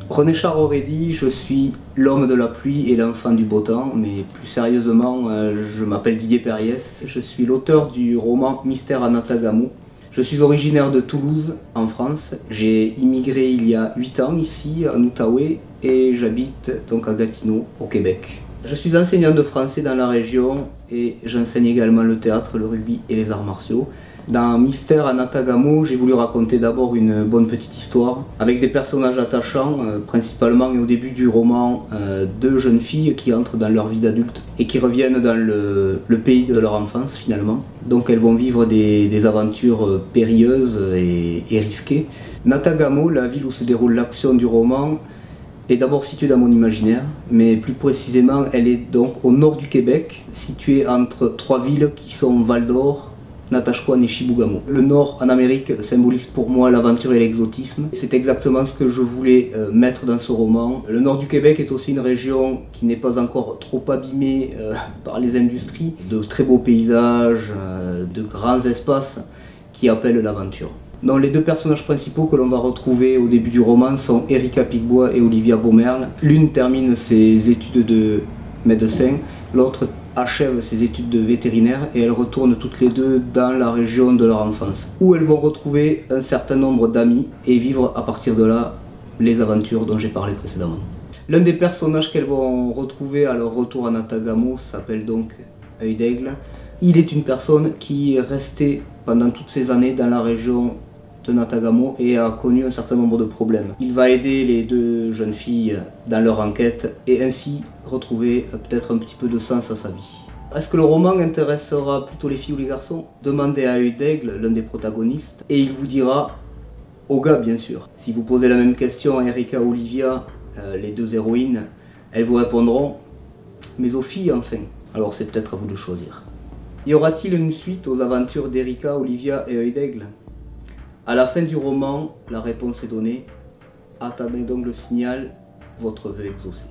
René Char aurait dit « Je suis l'homme de la pluie et l'enfant du beau temps », mais plus sérieusement, je m'appelle Didier Perriès, je suis l'auteur du roman Mystère à Natagamo. Je suis originaire de Toulouse, en France. J'ai immigré il y a 8 ans ici, en Outaouais, et j'habite donc à Gatineau, au Québec. Je suis enseignant de français dans la région et j'enseigne également le théâtre, le rugby et les arts martiaux. Dans Mystère à Natagamo, j'ai voulu raconter d'abord une bonne petite histoire avec des personnages attachants, principalement et au début du roman, deux jeunes filles qui entrent dans leur vie d'adulte et qui reviennent dans le pays de leur enfance finalement. Donc elles vont vivre des aventures périlleuses et risquées. Natagamo, la ville où se déroule l'action du roman, est d'abord située dans mon imaginaire, mais plus précisément elle est donc au nord du Québec, située entre trois villes qui sont Val-d'Or, Natashquan et Chibougamau. Le nord en Amérique symbolise pour moi l'aventure et l'exotisme. C'est exactement ce que je voulais mettre dans ce roman. Le nord du Québec est aussi une région qui n'est pas encore trop abîmée par les industries. De très beaux paysages, de grands espaces qui appellent l'aventure. Donc les deux personnages principaux que l'on va retrouver au début du roman sont Erika Picbois et Olivia Beaumerle. L'une termine ses études de médecin, l'autre achève ses études de vétérinaire et elles retournent toutes les deux dans la région de leur enfance, où elles vont retrouver un certain nombre d'amis et vivre à partir de là les aventures dont j'ai parlé précédemment. L'un des personnages qu'elles vont retrouver à leur retour à Natagamo s'appelle donc Œil d'Aigle. Il est une personne qui est restée pendant toutes ces années dans la région de Natagamo et a connu un certain nombre de problèmes. Il va aider les deux jeunes filles dans leur enquête et ainsi retrouver peut-être un petit peu de sens à sa vie. Est-ce que le roman intéressera plutôt les filles ou les garçons? Demandez à Œil d'Aigle, l'un des protagonistes, et il vous dira, aux gars bien sûr. Si vous posez la même question à Erika ou Olivia, les deux héroïnes, elles vous répondront, mais aux filles enfin. Alors c'est peut-être à vous de choisir. Y aura-t-il une suite aux aventures d'Erika, Olivia et Œil d'Aigle? À la fin du roman, la réponse est donnée. Attendez donc le signal, votre vœu exaucé.